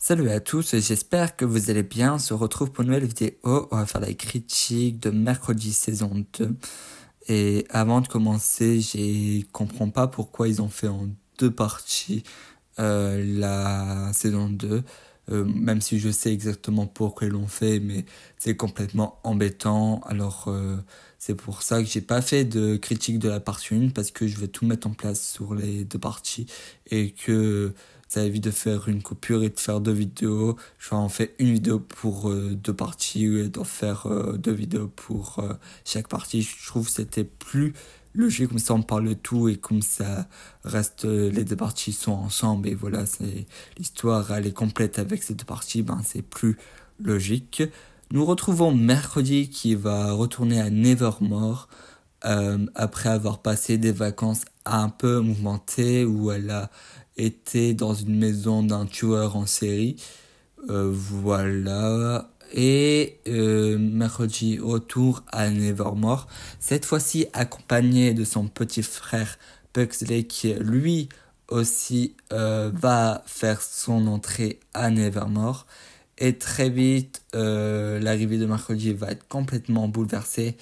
Salut à tous, j'espère que vous allez bien. On se retrouve pour une nouvelle vidéo. On va faire la critique de mercredi saison 2. Et avant de commencer, je comprends pas pourquoi ils ont fait en deux parties la saison 2. Même si je sais exactement pourquoi ils l'ont fait, mais c'est complètement embêtant. C'est pour ça que j'ai pas fait de critique de la partie 1 parce que je veux tout mettre en place sur les deux parties et que ça évite de faire une coupure et de faire deux vidéos. Je vais en faire une vidéo pour deux parties et d'en faire deux vidéos pour chaque partie. Je trouve que c'était plus logique, comme ça on parle de tout et comme ça reste, les deux parties sont ensemble et voilà, c'est l'histoire elle est complète avec ces deux parties, ben c'est plus logique. Nous retrouvons mercredi qui va retourner à Nevermore après avoir passé des vacances un peu mouvementées où elle a été dans une maison d'un tueur en série. Voilà. Et mercredi, retour à Nevermore. Cette fois-ci accompagné de son petit frère Pugsley qui lui aussi va faire son entrée à Nevermore. Et très vite, l'arrivée de mercredi va être complètement bouleversée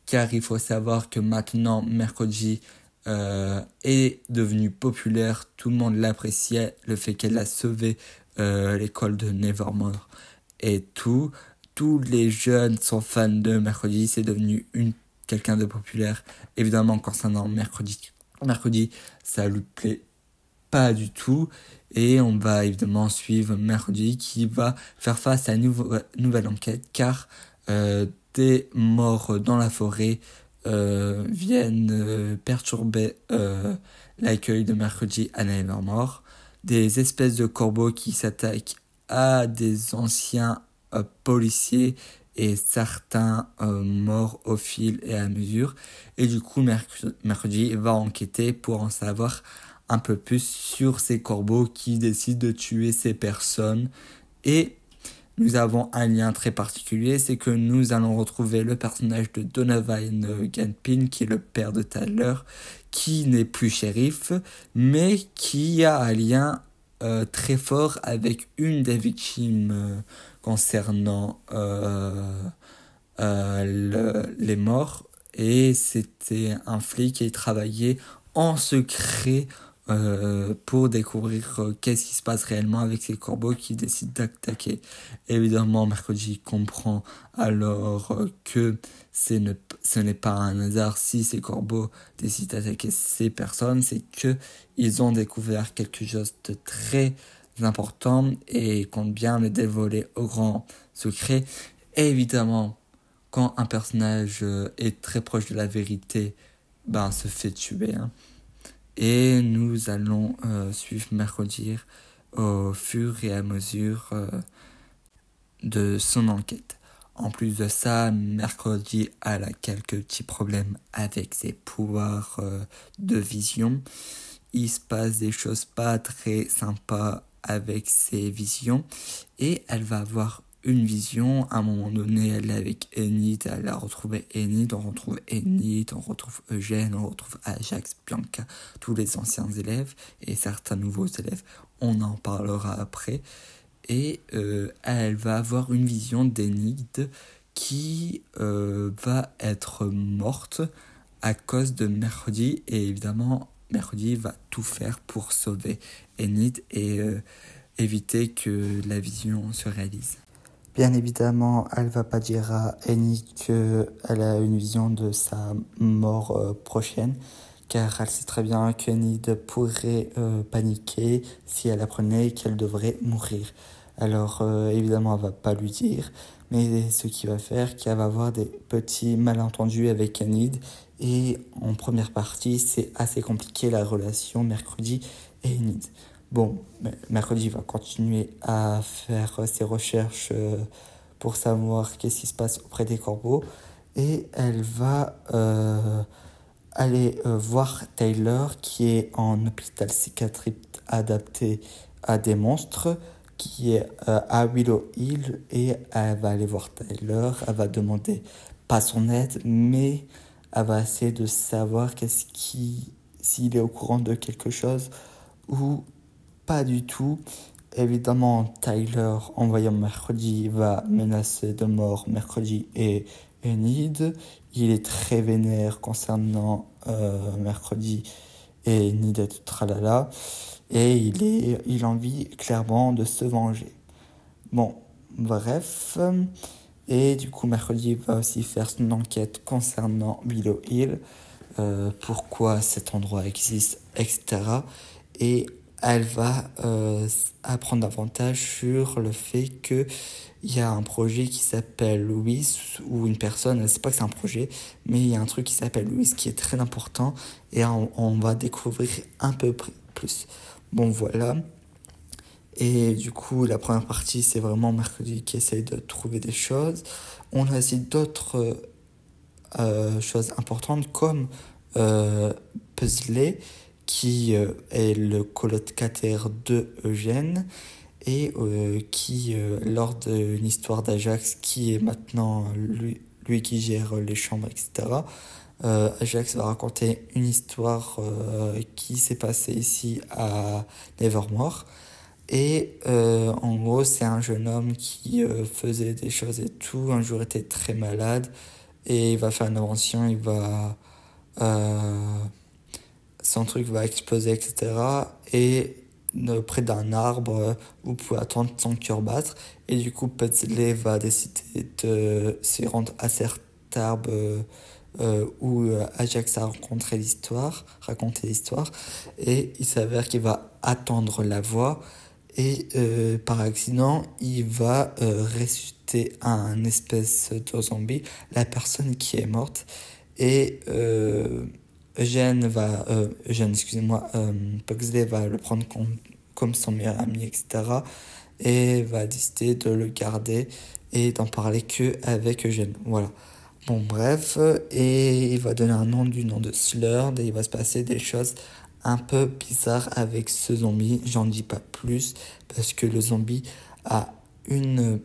car il faut savoir que maintenant mercredi est devenu populaire, tout le monde l'appréciait, le fait qu'elle a sauvé l'école de Nevermore et tous les jeunes sont fans de mercredi, c'est devenu quelqu'un de populaire. Évidemment concernant mercredi ça lui plaît pas du tout et on va évidemment suivre mercredi qui va faire face à une nouvelle enquête car des morts dans la forêt viennent perturber l'accueil de mercredi à Nevermore. Des espèces de corbeaux qui s'attaquent à des anciens policiers et certains morts au fil et à mesure. Et du coup, mercredi va enquêter pour en savoir un peu plus sur ces corbeaux qui décident de tuer ces personnes. Et nous avons un lien très particulier, c'est que nous allons retrouver le personnage de Donovan Gapin, qui est le père de Tyler, qui n'est plus shérif, mais qui a un lien très fort avec une des victimes concernant les morts. Et c'était un flic qui travaillait en secret pour découvrir qu'est-ce qui se passe réellement avec ces corbeaux qui décident d'attaquer. Évidemment, mercredi comprend alors que ce n'est pas un hasard si ces corbeaux décident d'attaquer ces personnes, c'est que ils ont découvert quelque chose de très important et comptent bien le dévoiler au grand secret. Et évidemment, quand un personnage est très proche de la vérité, ben se fait tuer. Hein. Et nous allons suivre mercredi au fur et à mesure de son enquête. En plus de ça, mercredi elle a quelques petits problèmes avec ses pouvoirs de vision. Il se passe des choses pas très sympas avec ses visions et elle va avoir une vision. À un moment donné, elle est avec Enid, elle a retrouvé Enid, on retrouve Eugène, on retrouve Ajax, Bianca, tous les anciens élèves et certains nouveaux élèves. On en parlera après. Et elle va avoir une vision d'Enid qui va être morte à cause de mercredi. Et évidemment, mercredi va tout faire pour sauver Enid et éviter que la vision se réalise. Bien évidemment, elle va pas dire à Enid qu'elle a une vision de sa mort prochaine, car elle sait très bien qu'Enid pourrait paniquer si elle apprenait qu'elle devrait mourir. Alors évidemment, elle va pas lui dire, mais ce qu'il va faire, qu'elle va avoir des petits malentendus avec Enid. Et en première partie, c'est assez compliqué la relation mercredi et Enid. Bon, mercredi va continuer à faire ses recherches pour savoir qu'est-ce qui se passe auprès des corbeaux et elle va aller voir Taylor qui est en hôpital psychiatrique adapté à des monstres qui est à Willow Hill et elle va aller voir Taylor, elle va demander pas son aide mais elle va essayer de savoir s'il est au courant de quelque chose ou pas du tout. évidemment, Tyler, en voyant Mercredi, va menacer de mort Mercredi et Enid. Il est très vénère concernant Mercredi et Enid et tout tralala. Et il a envie clairement de se venger. Bon, bref. Et du coup, Mercredi va aussi faire son enquête concernant Willow Hill. Pourquoi cet endroit existe, etc. Et elle va apprendre davantage sur le fait qu'il y a un projet qui s'appelle Louis, ou une personne, elle ne sait pas que c'est un projet, mais il y a un truc qui s'appelle Louis qui est très important, et on va découvrir un peu plus. Bon, voilà. Et du coup, la première partie, c'est vraiment Mercredi qui essaye de trouver des choses. On a aussi d'autres choses importantes comme Paisley, qui est le colocataire de Eugène et qui, lors d'une histoire d'Ajax, qui est maintenant lui qui gère les chambres, etc., Ajax va raconter une histoire qui s'est passée ici à Nevermore. Et en gros, c'est un jeune homme qui faisait des choses et tout. Un jour, était très malade et il va faire une invention. Son truc va exploser, etc. Et près d'un arbre, vous pouvez attendre son cœur battre. Et du coup, Paisley va décider de se rendre à cet arbre où Ajax a raconté l'histoire. Et il s'avère qu'il va attendre la voix. Et par accident, il va ressusciter un espèce de zombie, la personne qui est morte. Et Pugsley va le prendre comme son meilleur ami, etc. Et va décider de le garder et d'en parler que avec Eugène. Voilà. Bon, bref, et il va donner un nom du nom de Slurd et il va se passer des choses un peu bizarres avec ce zombie. J'en dis pas plus parce que le zombie a une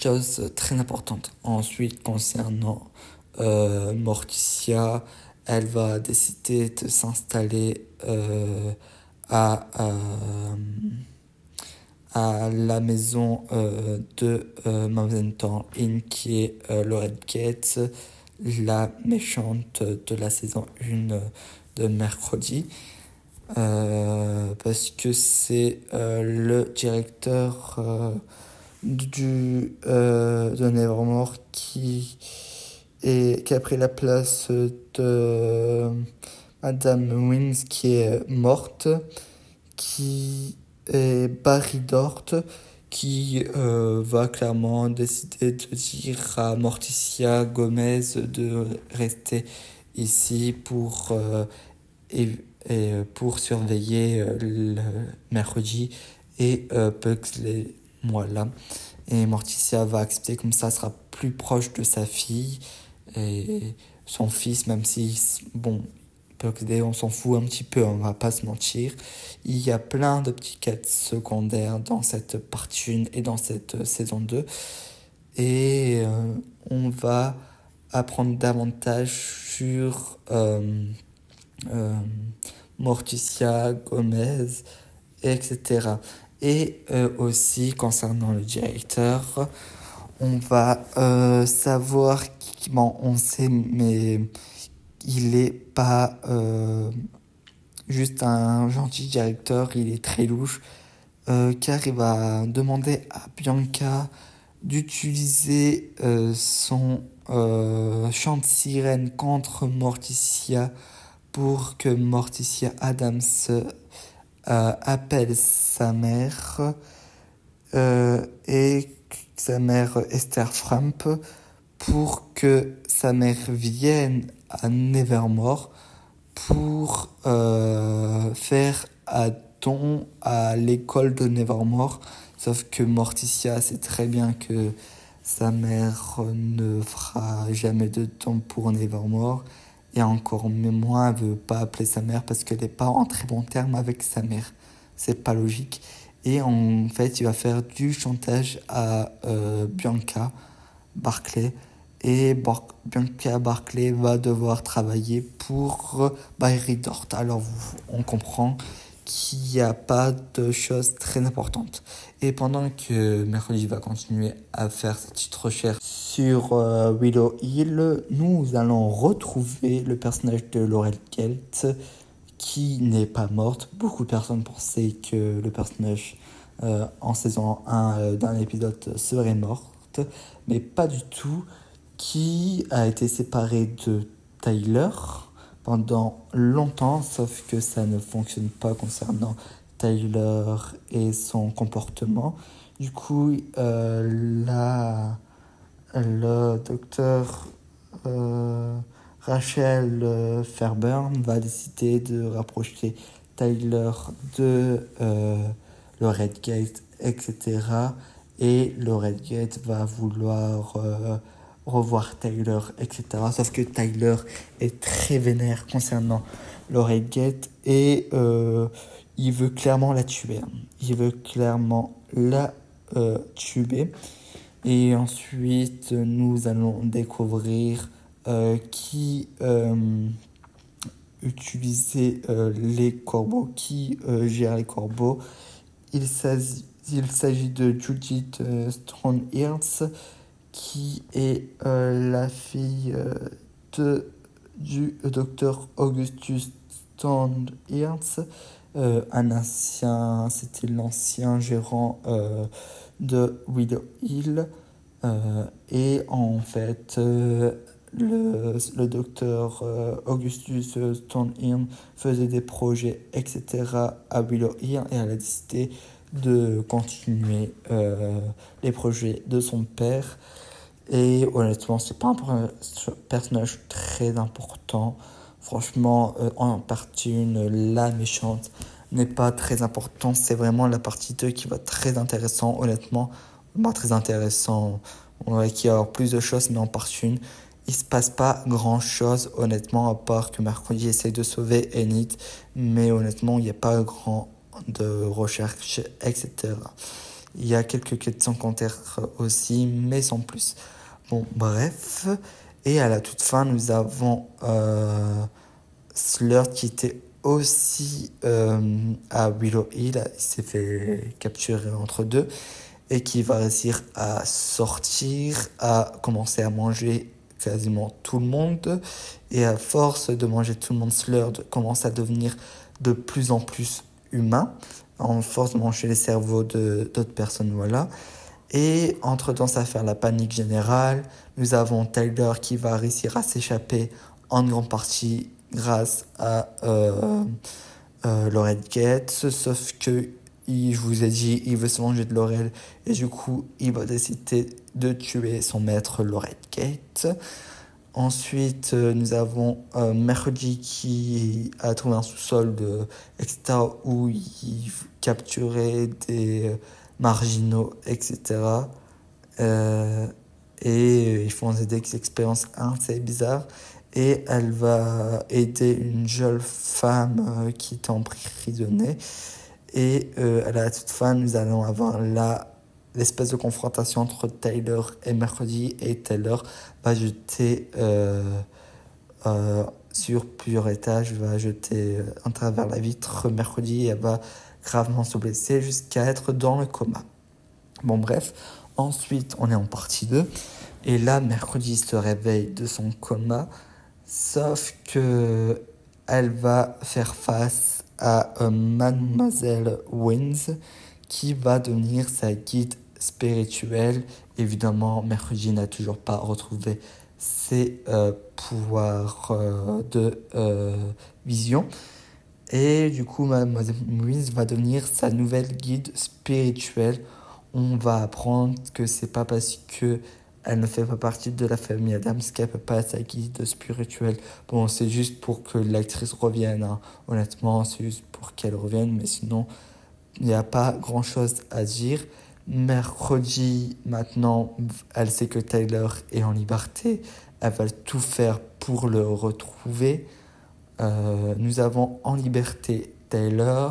chose très importante. Ensuite, concernant Morticia, elle va décider de s'installer à la maison de Mountain Inn, qui est Lorraine Gates, la méchante de la saison 1 de Mercredi. Parce que c'est le directeur de Nevermore qui a pris la place de Madame Wins, qui est morte, qui est Barry Dort, qui va clairement décider de dire à Morticia Gomez de rester ici pour surveiller le Mercredi et Pugsley, voilà. Et Morticia va accepter, comme ça sera plus proche de sa fille et son fils, même si, bon, Pugsley, on s'en fout un petit peu, on va pas se mentir. Il y a plein de petits quêtes secondaires dans cette partie 1 et dans cette saison 2. Et on va apprendre davantage sur Morticia, Gomez, etc. Et aussi, concernant le directeur, on va savoir, bon, on sait, mais il est pas juste un gentil directeur, il est très louche, car il va demander à Bianca d'utiliser son chant de sirène contre Morticia pour que Morticia Adams appelle sa mère et sa mère Esther Framp pour que sa mère vienne à Nevermore pour faire un don à l'école de Nevermore. Sauf que Morticia sait très bien que sa mère ne fera jamais de don pour Nevermore. Et encore moins, elle veut pas appeler sa mère parce qu'elle n'est pas en très bon terme avec sa mère. C'est pas logique. Et en fait, il va faire du chantage à Bianca Barclay. Et Bianca Barclay va devoir travailler pour Barry Dort. Alors, on comprend qu'il n'y a pas de choses très importantes. Et pendant que Mercredi va continuer à faire cette petite recherche sur Willow Hill, nous allons retrouver le personnage de Laurel Gate qui n'est pas morte. Beaucoup de personnes pensaient que le personnage en saison 1 d'un épisode serait morte, mais pas du tout, qui a été séparée de Tyler pendant longtemps, sauf que ça ne fonctionne pas concernant Tyler et son comportement. Du coup, le docteur Rachel Fairburn va décider de rapprocher Tyler de le Redgate, etc. Et le Redgate va vouloir revoir Tyler, etc. Sauf que Tyler est très vénère concernant le Redgate et il veut clairement la tuer. Il veut clairement la tuer. Et ensuite, nous allons découvrir qui utilisait les corbeaux, qui gère les corbeaux. Il s'agit de Judith Strong-Earls, qui est la fille du docteur Augustus Strong-Earls, c'était l'ancien gérant de Willow Hill. Et en fait, le docteur Augustus Strong-Earls faisait des projets, etc. à Willow Hill, et elle a décidé de continuer les projets de son père. Et honnêtement, c'est pas un personnage très important. Franchement, en partie 1, la méchante n'est pas très important. C'est vraiment la partie 2 qui va être très intéressant, honnêtement. Pas très intéressant. On aurait qu'il y a plus de choses, mais en partie 1, il se passe pas grand chose, honnêtement, à part que Mercredi essaie de sauver Enid. Mais honnêtement, il n'y a pas grand de recherche, etc. Il y a quelques questions commentaires aussi, mais sans plus. Bon, bref. Et à la toute fin, nous avons Slurt qui était aussi à Willow Hill. Il s'est fait capturer entre deux et qui va réussir à sortir, à commencer à manger quasiment tout le monde. Et à force de manger tout le monde, Slurt commence à devenir de plus en plus humain, en force de manger les cerveaux d'autres personnes, voilà. Et entre-temps, ça va faire la panique générale. Nous avons Tyler qui va réussir à s'échapper en grande partie grâce à Laurel Gate. Sauf que, je vous ai dit, il veut se manger de Laurel. Et du coup, il va décider de tuer son maître Laurel Gate. Ensuite, nous avons Mercredi qui a trouvé un sous-sol etc. où il capturait des marginaux, etc. Et ils font des expériences assez bizarres. Et elle va aider une jeune femme qui est emprisonnée. Et à la toute fin, nous allons avoir l'espèce de confrontation entre Tyler et Mercredi. Et Tyler va jeter sur plusieurs étages, va jeter à travers la vitre Mercredi et elle va gravement se blesser jusqu'à être dans le coma. Bon, bref. Ensuite, on est en partie 2. Et là, Mercredi se réveille de son coma. Sauf que elle va faire face à Mademoiselle Wins qui va devenir sa guide spirituelle. Évidemment, Mercredi n'a toujours pas retrouvé ses pouvoirs de vision. Et du coup, Mademoiselle Wins va devenir sa nouvelle guide spirituelle. On va apprendre que c'est pas parce que elle ne fait pas partie de la famille Adams qu'elle peut pas être sa guide spirituelle. Bon, c'est juste pour que l'actrice revienne, hein. Honnêtement, c'est juste pour qu'elle revienne, mais sinon, il n'y a pas grand chose à dire. Mercredi, maintenant, elle sait que Tyler est en liberté. Elle va tout faire pour le retrouver. Nous avons en liberté Tyler,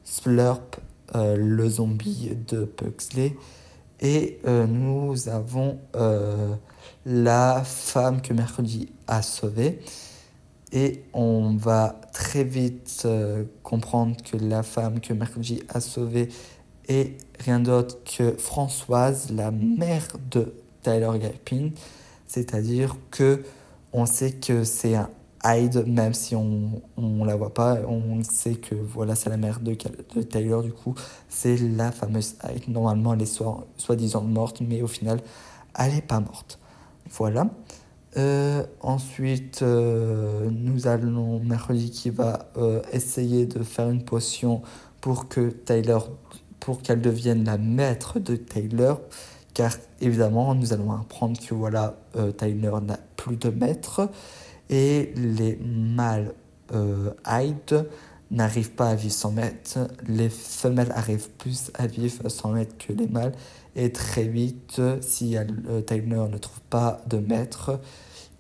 Slurp, le zombie de Pugsley. Et nous avons la femme que Mercredi a sauvée. Et on va très vite comprendre que la femme que Mercredi a sauvée est rien d'autre que Françoise, la mère de Tyler Gapin. C'est-à-dire que on sait que c'est un Hyde, même si on la voit pas, on sait que voilà, c'est la mère de Tyler, du coup, c'est la fameuse Hyde. Normalement, elle est soi-disant morte, mais au final, elle n'est pas morte. Voilà. Ensuite, nous allons mercredi qui va essayer de faire une potion pour qu'elle devienne la maître de Tyler, car évidemment nous allons apprendre que voilà, Tyler n'a plus de maître et les mâles Hyde n'arrivent pas à vivre sans maître. Les femelles arrivent plus à vivre sans maître que les mâles, et très vite, si Tyler ne trouve pas de maître,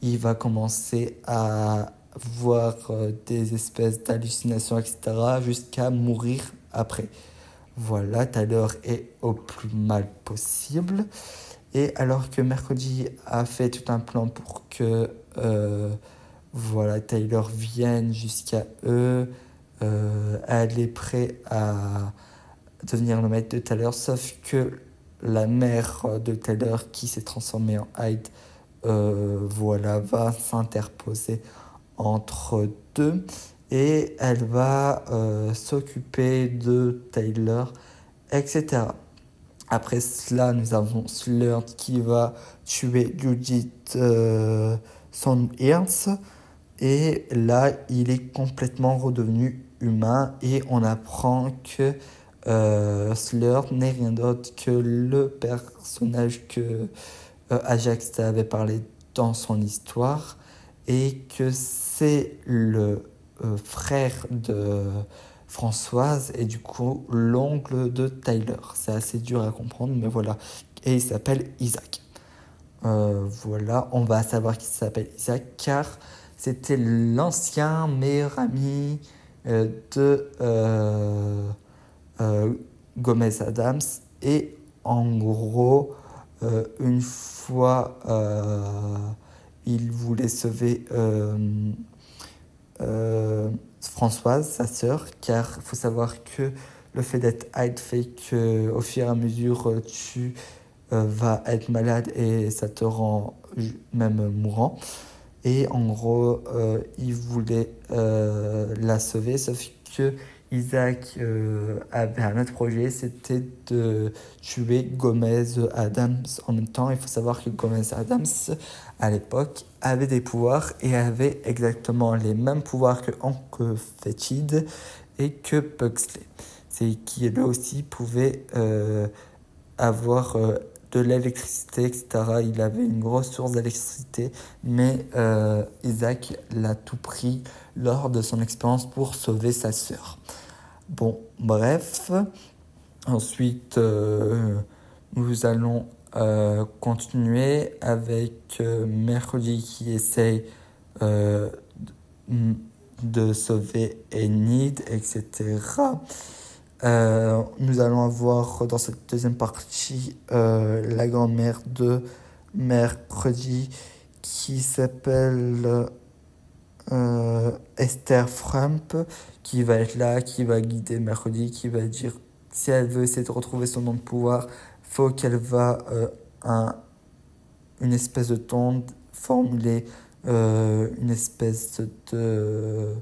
il va commencer à voir des espèces d'hallucinations, etc., jusqu'à mourir après. Voilà, Tyler est au plus mal possible. Et alors que Mercredi a fait tout un plan pour que voilà, Tyler vienne jusqu'à eux, elle est prête à devenir le maître de Tyler, sauf que la mère de Tyler qui s'est transformée en Hyde voilà, va s'interposer entre deux et elle va s'occuper de Tyler, etc. Après cela, nous avons Slurt qui va tuer Judith Sonn-Ernst, et là, il est complètement redevenu humain et on apprend que Slurt n'est rien d'autre que le personnage que Ajax avait parlé dans son histoire, et que c'est le frère de Françoise et du coup l'oncle de Tyler. C'est assez dur à comprendre, mais voilà. Et il s'appelle Isaac. Voilà, on va savoir qu'il s'appelle Isaac car c'était l'ancien meilleur ami de Gomez Adams, et en gros, une fois, il voulait sauver Françoise, sa sœur, car il faut savoir que le fait d'être Hyde fait qu'au fur et à mesure, tu vas être malade et ça te rend même mourant. Et en gros, il voulait la sauver, sauf que Isaac avait un autre projet, c'était de tuer Gomez Adams en même temps. Il faut savoir que Gomez Adams, à l'époque, avait des pouvoirs et avait exactement les mêmes pouvoirs que Hank Fetid et que Pugsley. C'est qui lui aussi pouvait avoir de l'électricité, etc. Il avait une grosse source d'électricité, mais Isaac l'a tout pris lors de son expérience pour sauver sa sœur. Bon, bref. Ensuite, nous allons continuer avec Mercredi qui essaye de sauver Enid, etc. Nous allons avoir dans cette deuxième partie la grand-mère de Mercredi qui s'appelle Esther Frump, qui va être là, qui va guider Mercredi, qui va dire si elle veut essayer de retrouver son nom de pouvoir, faut qu'elle va une espèce de ton formuler une espèce de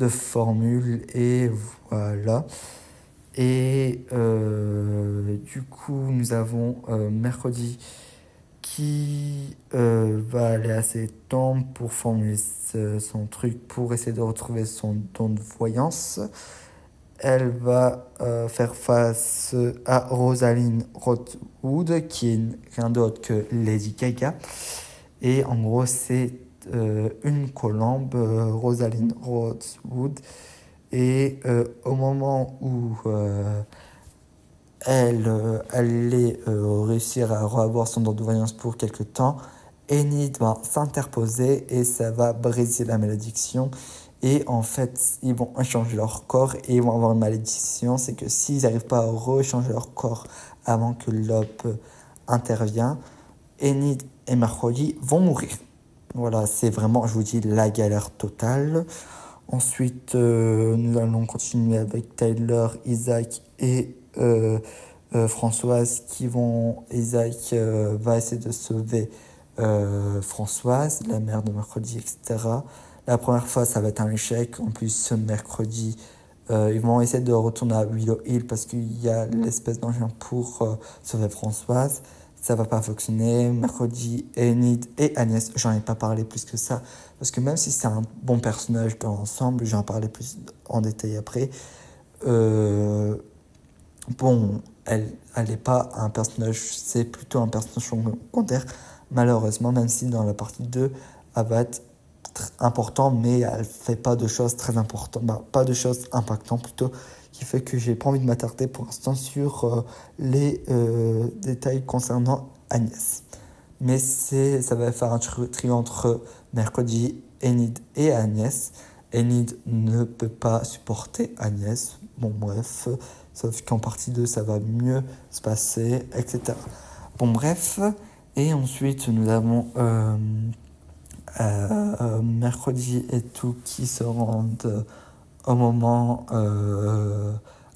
formule, et voilà. Et du coup, nous avons Mercredi qui va aller à ses temples pour formuler son truc, pour essayer de retrouver son don de voyance. Elle va faire face à Rosalind Rothwood, qui est rien d'autre que Lady Gaga. Et en gros, c'est une colombe, Rosalind Rothwood. Et au moment où elle allait réussir à avoir son don de voyance pour quelque temps, Enid va s'interposer et ça va briser la malédiction. Et en fait, ils vont échanger leur corps et ils vont avoir une malédiction. C'est que s'ils n'arrivent pas à rechanger leur corps avant que Lope intervienne, Enid et Mercredi vont mourir. Voilà, c'est vraiment, je vous dis, la galère totale. Ensuite, nous allons continuer avec Tyler, Isaac et Françoise Isaac va essayer de sauver Françoise, la mère de mercredi, etc. La première fois, ça va être un échec. En plus, ce mercredi, ils vont essayer de retourner à Willow Hill parce qu'il y a l'espèce d'engin pour sauver Françoise. Ça va pas fonctionner. Mercredi, Enid et Agnès, j'en ai pas parlé plus que ça. Parce que même si c'est un bon personnage dans l'ensemble, j'en parlerai plus en détail après. Bon, elle n'est pas un personnage, c'est plutôt un personnage secondaire, malheureusement, même si dans la partie 2, elle va être important, mais elle fait pas de choses très importantes, pas de choses impactantes plutôt, qui fait que j'ai pas envie de m'attarder pour l'instant sur les détails concernant Agnès. Mais ça va faire un trio entre mercredi, Enid et Agnès. Enid ne peut pas supporter Agnès. Bon, bref, sauf qu'en partie 2, ça va mieux se passer, etc. Bon, bref, et ensuite, nous avons mercredi et tout qui se rendent au moment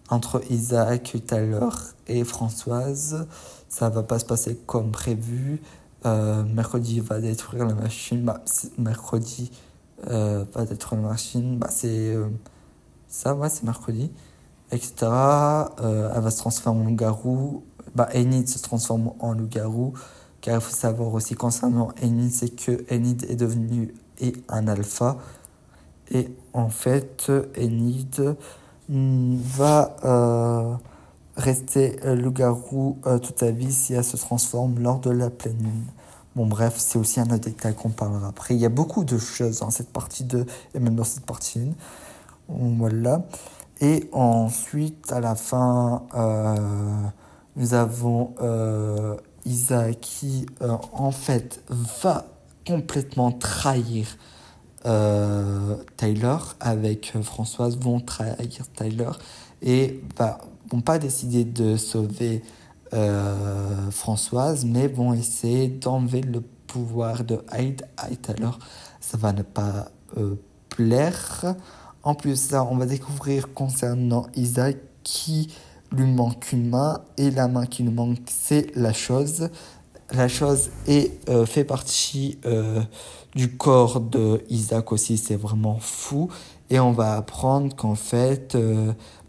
entre Isaac, Tyler et Françoise. Ça va pas se passer comme prévu. Mercredi va détruire la machine. Mercredi va détruire la machine. C'est ça, ouais, c'est mercredi, etc. Elle va se transformer en loup-garou. Enid se transforme en loup-garou. Car il faut savoir aussi concernant Enid, c'est que Enid est devenu un alpha. Et en fait, Enid va rester loup-garou toute sa vie si elle se transforme lors de la pleine lune. Bon, bref, c'est aussi un autre détail qu'on parlera après. Il y a beaucoup de choses dans cette partie 2 et même dans cette partie 1. Voilà. Et ensuite, à la fin, nous avons Isaac qui, en fait, va complètement trahir Tyler avec Françoise, vont trahir Tyler et vont pas décider de sauver Françoise, mais vont essayer d'enlever le pouvoir de Hyde à Tyler. Ça va ne pas plaire. En plus, ça, on va découvrir concernant Isaac qui lui manque une main et la main qui lui manque, c'est la chose. La chose fait partie du corps de Isaac aussi, c'est vraiment fou. Et on va apprendre qu'en fait,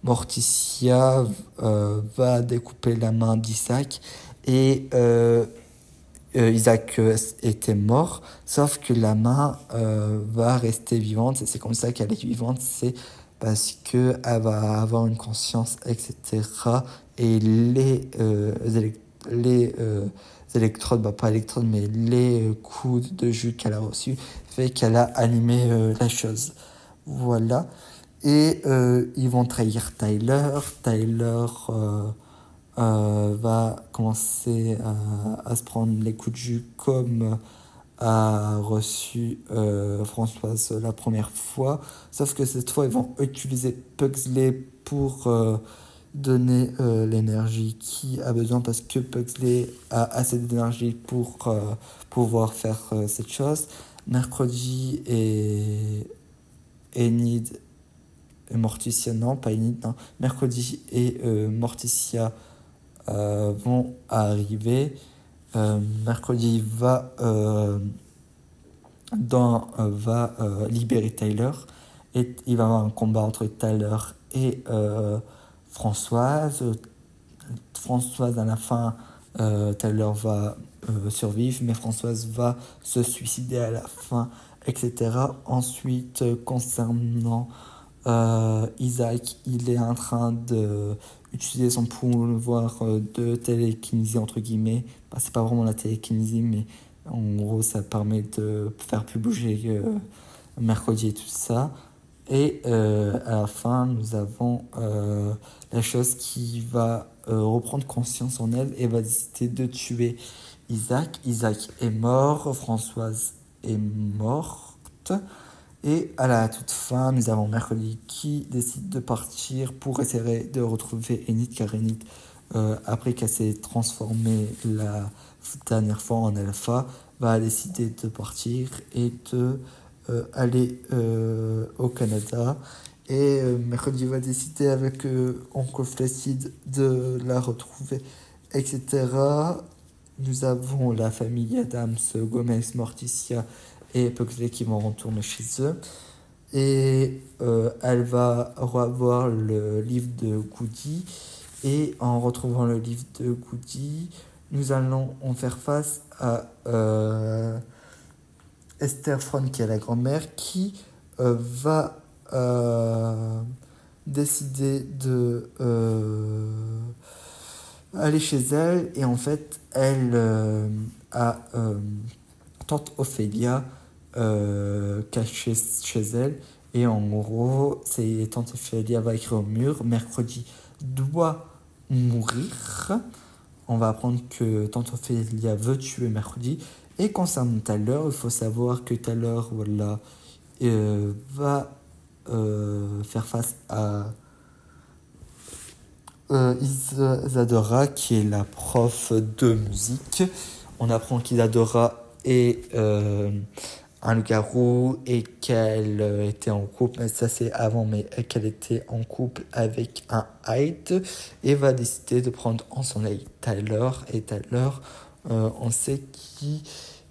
Morticia va découper la main d'Isaac et Isaac était mort, sauf que la main va rester vivante. Et c'est comme ça qu'elle est vivante, c'est parce qu'elle va avoir une conscience, etc. Et les électrodes, pas électrodes, mais les coups de jus qu'elle a reçus, fait qu'elle a animé la chose. Voilà. Et ils vont trahir Tyler. Tyler va commencer à se prendre les coups de jus comme a reçu Françoise la première fois. Sauf que cette fois, ils vont utiliser Pugsley pour donner l'énergie qui a besoin parce que Pugsley a assez d'énergie pour pouvoir faire cette chose. Mercredi et Enid et Morticia, non, pas Enid, non. Mercredi et Morticia vont arriver. Mercredi va libérer Tyler et il va y avoir un combat entre Tyler et Françoise. Françoise à la fin, Tyler va survivre, mais Françoise va se suicider à la fin, etc. Ensuite, concernant Isaac, il est en train de utiliser son pouvoir de télékinésie entre guillemets. C'est pas vraiment la télékinésie, mais en gros ça permet de faire plus bouger mercredi et tout ça. Et à la fin, nous avons la chose qui va reprendre conscience en elle et va décider de tuer Isaac. Isaac est mort, Françoise est morte. Et à la toute fin, nous avons Mercredi qui décide de partir pour essayer de retrouver Enid, car Enid, après qu'elle s'est transformée la dernière fois en alpha, va décider de partir et de aller au Canada. Et Mercredi va décider avec Oncle Flaccid de la retrouver, etc. Nous avons la famille Adams, Gomez, Morticia et Pugsley qui vont retourner chez eux. Et elle va revoir le livre de Goody. Et en retrouvant le livre de Goody, nous allons en faire face à Esther Fron, qui est la grand-mère, qui va décider de aller chez elle. Et en fait, elle a tante Ophélia cachée chez elle. Et en gros, c'est tante Ophélia va écrire au mur: mercredi doit mourir. On va apprendre que tante Ophélia veut tuer mercredi. Et concernant Tyler, il faut savoir que Tyler voilà, va faire face à Isadora, qui est la prof de musique. On apprend qu'Isadora est un loup-garou et qu'elle était en couple, mais ça c'est avant, mais qu'elle était en couple avec un Hyde et va décider de prendre en son aile Tyler. Et Tyler, on sait qui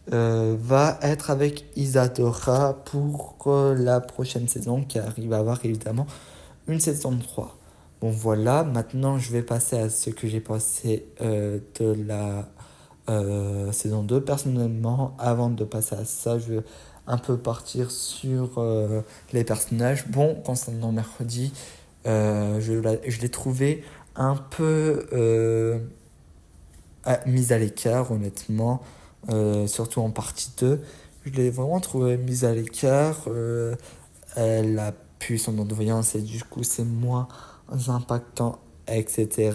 va être avec Isadora pour la prochaine saison, car il va avoir évidemment une saison 3. Bon voilà, maintenant je vais passer à ce que j'ai pensé de la saison 2. Personnellement, avant de passer à ça, je vais un peu partir sur les personnages. Bon, concernant mercredi, je l'ai trouvé un peu mise à l'écart, honnêtement, surtout en partie 2. Je l'ai vraiment trouvé mise à l'écart. Elle a pu son don de voyance et du coup c'est moins impactant, etc.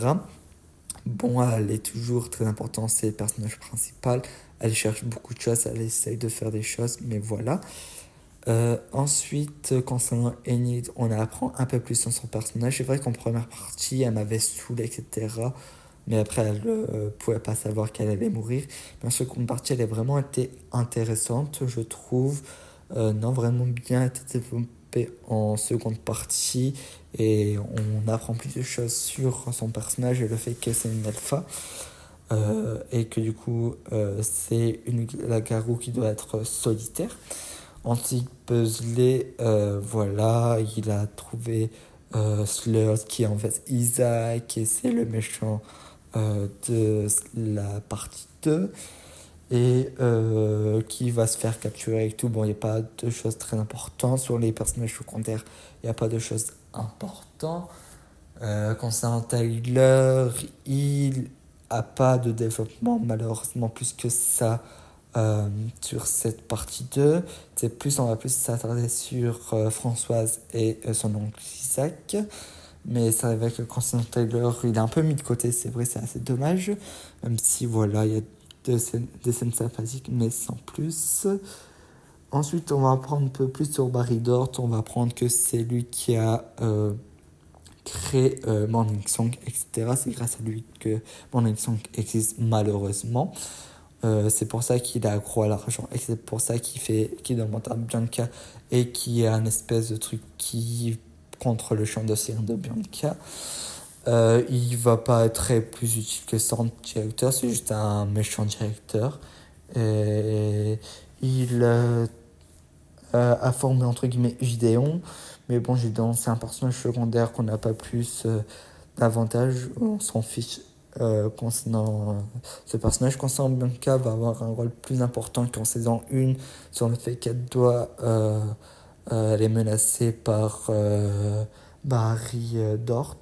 Bon, elle est toujours très importante, c'est le personnage principal. Elle cherche beaucoup de choses, elle essaye de faire des choses, mais voilà. Ensuite, concernant Enid, on apprend un peu plus sur son personnage. C'est vrai qu'en première partie, elle m'avait saoulé, etc. Mais après, elle ne pouvait pas savoir qu'elle allait mourir. Mais en seconde partie, elle a vraiment été intéressante, je trouve. Non, vraiment bien été développée en seconde partie. Et on apprend plus de choses sur son personnage et le fait que c'est une alpha. Et que du coup, c'est la garou qui doit être solitaire. Ensuite, Pugsley, voilà, il a trouvé Slurs, qui est en fait Isaac, et c'est le méchant de la partie 2, et qui va se faire capturer avec tout. Bon, il n'y a pas de choses très importantes sur les personnages secondaires, il n'y a pas de choses importantes. Concernant Tyler, il a pas de développement malheureusement plus que ça sur cette partie 2. On va plus s'attarder sur Françoise et son oncle Isaac. Mais c'est vrai que concernant Tyler, il est un peu mis de côté, c'est vrai, c'est assez dommage. Même si voilà, il y a des scènes sympathiques, mais sans plus. Ensuite, on va apprendre un peu plus sur Barry Dort. On va apprendre que c'est lui qui a créé Morning Song, etc. C'est grâce à lui que Morning Song existe malheureusement. C'est pour ça qu'il est accro à l'argent et c'est pour ça qu'il demande à Bianca et qu'il y a un espèce de truc qui contre le champ de sirène de Bianca. Il va pas être très plus utile que son directeur, c'est juste un méchant directeur. Et il a formé entre guillemets Gideon, mais bon, Gideon c'est un personnage secondaire qu'on n'a pas plus d'avantage, on s'en fiche concernant ce personnage. Concernant Bianca, va avoir un rôle plus important qu'en saison 1 sur le fait qu'elle doit elle est menacée par Barry Dort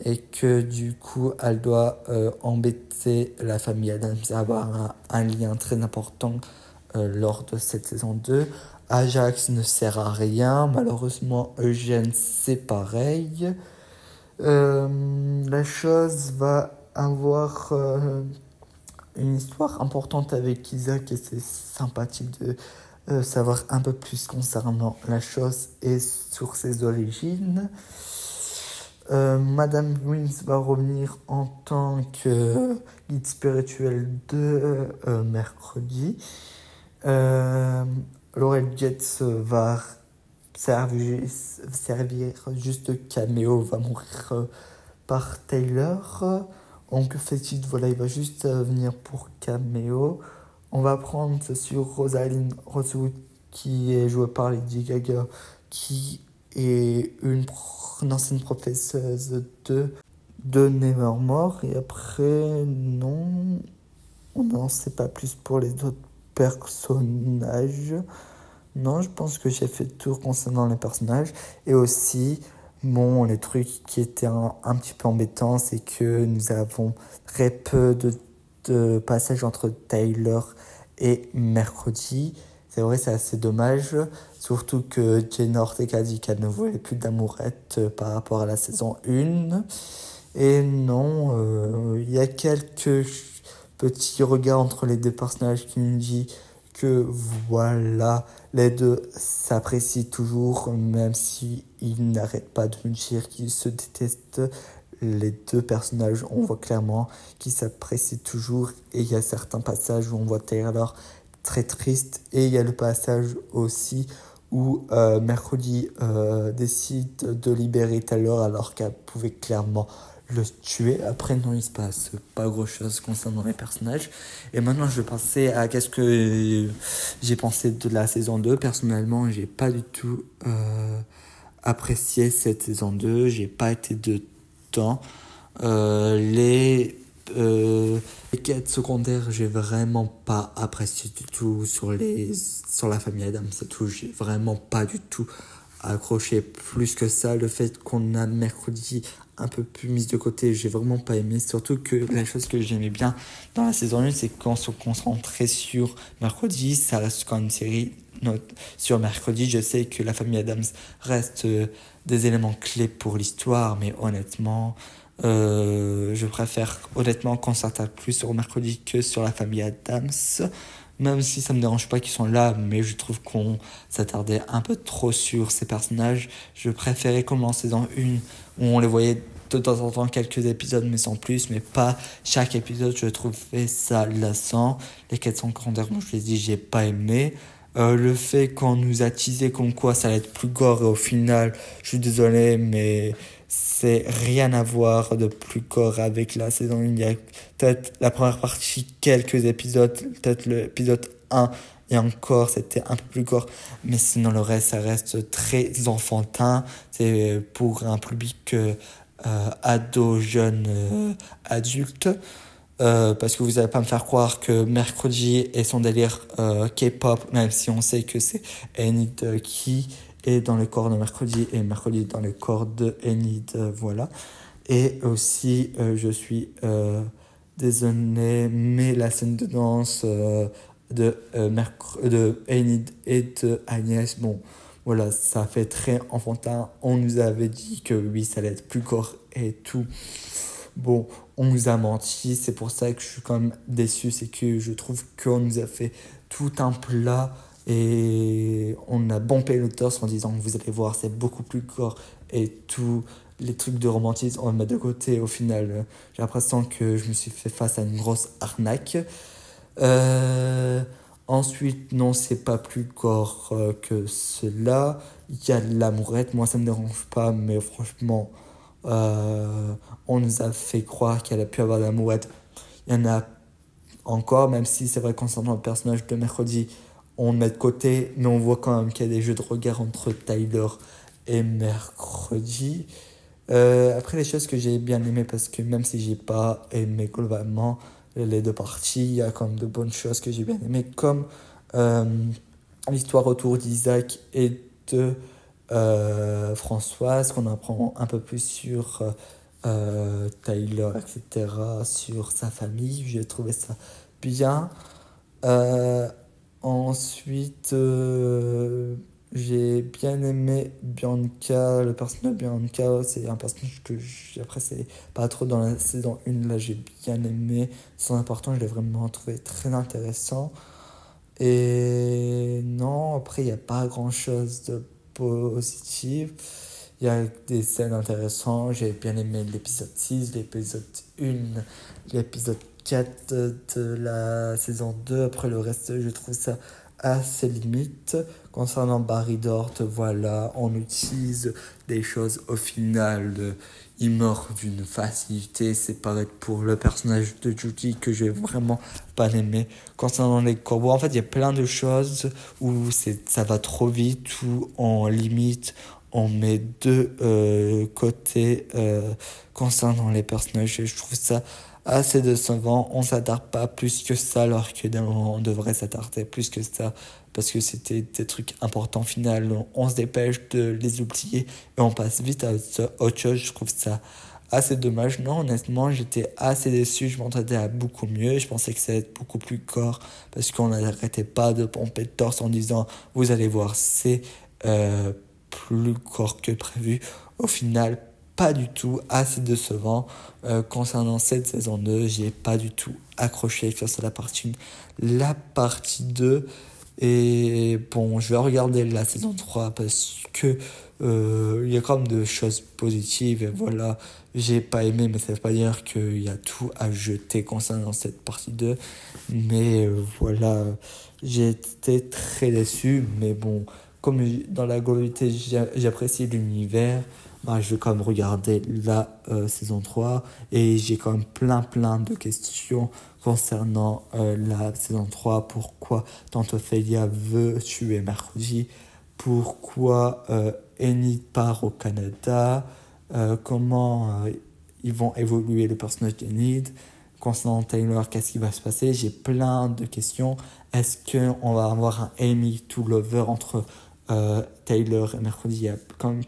et que du coup elle doit embêter la famille Adams à avoir un lien très important lors de cette saison 2. Ajax ne sert à rien, malheureusement Eugène c'est pareil. La chose va avoir une histoire importante avec Isaac et c'est sympathique de savoir un peu plus concernant la chose et sur ses origines. Madame Wins va revenir en tant que guide spirituel de mercredi. Euh, Laurel Jets va servir juste de caméo, va mourir par Taylor. Donc Fetid, voilà, il va juste venir pour caméo. On va prendre sur Rosalind Rosewood, qui est jouée par Lady Gaga, qui est une ancienne professeuse de Nevermore. Et après, non, on n'en sait pas plus pour les autres personnages. Non, je pense que j'ai fait le tour concernant les personnages. Et aussi, bon, les trucs qui étaient un petit peu embêtants, c'est que nous avons très peu de passages entre Taylor et Mercredi. C'est vrai, c'est assez dommage. Surtout que Jenna Ortega dit qu'elle ne voulait plus d'amourette par rapport à la saison 1. Et non, il y a quelques petits regards entre les deux personnages qui nous disent que voilà, les deux s'apprécient toujours, même si ils n'arrêtent pas de nous dire qu'ils se détestent. Les deux personnages, on voit clairement qu'ils s'apprécient toujours, et il y a certains passages où on voit Taylor très triste, et il y a le passage aussi où Mercredi décide de libérer Taylor alors qu'elle pouvait clairement le tuer. Après, non, il se passe pas grand chose concernant les personnages. Et maintenant, je vais passer à qu'est-ce que j'ai pensé de la saison 2. Personnellement, j'ai pas du tout apprécié cette saison 2. J'ai pas été dedans. Les quêtes secondaires, j'ai vraiment pas apprécié du tout sur la famille Adams. C'est tout. J'ai vraiment pas du tout accroché plus que ça. Le fait qu'on a Mercredi un peu plus mise de côté, j'ai vraiment pas aimé. Surtout que la chose que j'aimais bien dans la saison 1, c'est qu'on se concentrait sur Mercredi. Ça reste quand même une série sur Mercredi. Je sais que la famille Adams reste des éléments clés pour l'histoire, mais honnêtement, je préfère honnêtement qu'on s'attarde plus sur Mercredi que sur la famille Adams. Même si ça me dérange pas qu'ils sont là, mais je trouve qu'on s'attardait un peu trop sur ces personnages. Je préférais comme en saison 1, où on les voyait de temps en temps quelques épisodes, mais sans plus, mais pas chaque épisode. Je trouvais ça lassant. Les quêtes secondaires, comme je l'ai dit, j'ai pas aimé. Le fait qu'on nous a teasé comme quoi ça allait être plus gore, et au final, je suis désolé, mais c'est rien à voir de plus gore avec la saison 1. Il y a peut-être la première partie, quelques épisodes, peut-être l'épisode 1, et encore, c'était un peu plus gore. Mais sinon, le reste, ça reste très enfantin. C'est pour un public ado, jeune, adulte. Parce que vous n'allez pas me faire croire que Mercredi est son délire K-pop, même si on sait que c'est Enid qui est dans le corps de Mercredi, et Mercredi est dans le corps de Enid, voilà. Et aussi, je suis désolé, mais la scène de danse de Enid et de Agnès, bon, voilà, ça fait très enfantin. On nous avait dit que oui, ça allait être plus gore et tout. Bon, on nous a menti, c'est pour ça que je suis quand même déçu, c'est que je trouve qu'on nous a fait tout un plat, et on a bombé le torse en disant, vous allez voir, c'est beaucoup plus gore, et tous les trucs de romantisme, on le met de côté. Au final, j'ai l'impression que je me suis fait face à une grosse arnaque. Euh, Ensuite, non, c'est pas plus gore que cela. Il y a de l'amourette, moi ça me dérange pas, mais franchement, euh, on nous a fait croire qu'elle a pu avoir de l'amourette. Il y en a encore, même si c'est vrai concernant le personnage de Mercredi, on le met de côté, mais on voit quand même qu'il y a des jeux de regard entre Tyler et Mercredi. Après, les choses que j'ai bien aimées, parce que même si j'ai pas aimé globalement les deux parties, il y a quand même de bonnes choses que j'ai bien aimées, comme euh, l'histoire autour d'Isaac et de Françoise, qu'on apprend un peu plus sur Tyler, etc., sur sa famille. J'ai trouvé ça bien. Euh, Ensuite, j'ai bien aimé Bianca, le personnage de Bianca. C'est un personnage que j'apprécie pas trop dans la saison 1. Là, j'ai bien aimé son importance, je l'ai vraiment trouvé très intéressant. Et non, après, il n'y a pas grand-chose de positif. Il y a des scènes intéressantes. J'ai bien aimé l'épisode 6, l'épisode 1, l'épisode 4 de la saison 2. Après, le reste, je trouve ça assez limite. Concernant Barry Dort, voilà, on utilise des choses au final. Il meurt d'une facilité, c'est pareil pour le personnage de Judy que j'ai vraiment pas aimé. Concernant les corbeaux, en fait, il y a plein de choses où ça va trop vite, où on limite, on met deux côtés concernant les personnages. Je trouve ça assez décevant. On s'attarde pas plus que ça, alors que on devrait s'attarder plus que ça, parce que c'était des trucs importants au final. On se dépêche de les oublier et on passe vite à autre chose. Je trouve ça assez dommage. Non, honnêtement, j'étais assez déçu. Je m'entendais à beaucoup mieux. Je pensais que ça allait être beaucoup plus gore, parce qu'on n'arrêtait pas de pomper de torse en disant vous allez voir, c'est plus gore que prévu. Au final, pas du tout, assez décevant. Concernant cette saison 2, j'ai pas du tout accroché face à la partie 1. La partie 2, et bon, je vais regarder la saison 3 parce que il y a quand même de choses positives. Et voilà, j'ai pas aimé, mais ça veut pas dire qu'il y a tout à jeter concernant cette partie 2. Mais voilà, j'ai été très déçu. Mais bon, comme dans la globalité, j'apprécie l'univers, bah, je vais quand même regarder la saison 3. Et j'ai quand même plein de questions concernant la saison 3. Pourquoi Tante Ophélia veut tuer Mercredi? Pourquoi Enid part au Canada? Comment ils vont évoluer le personnage d'Enid? Concernant Taylor, qu'est-ce qui va se passer? J'ai plein de questions. Est-ce qu'on va avoir un Amy to Lover entre Taylor et Mercredi? Il y a quand même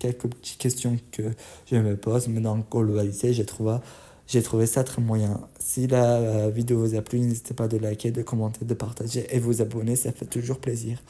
quelques petites questions que je me pose, mais dans la globalité, j'ai trouvé ça très moyen. Si la vidéo vous a plu, n'hésitez pas de liker, de commenter, de partager et vous abonner, ça fait toujours plaisir.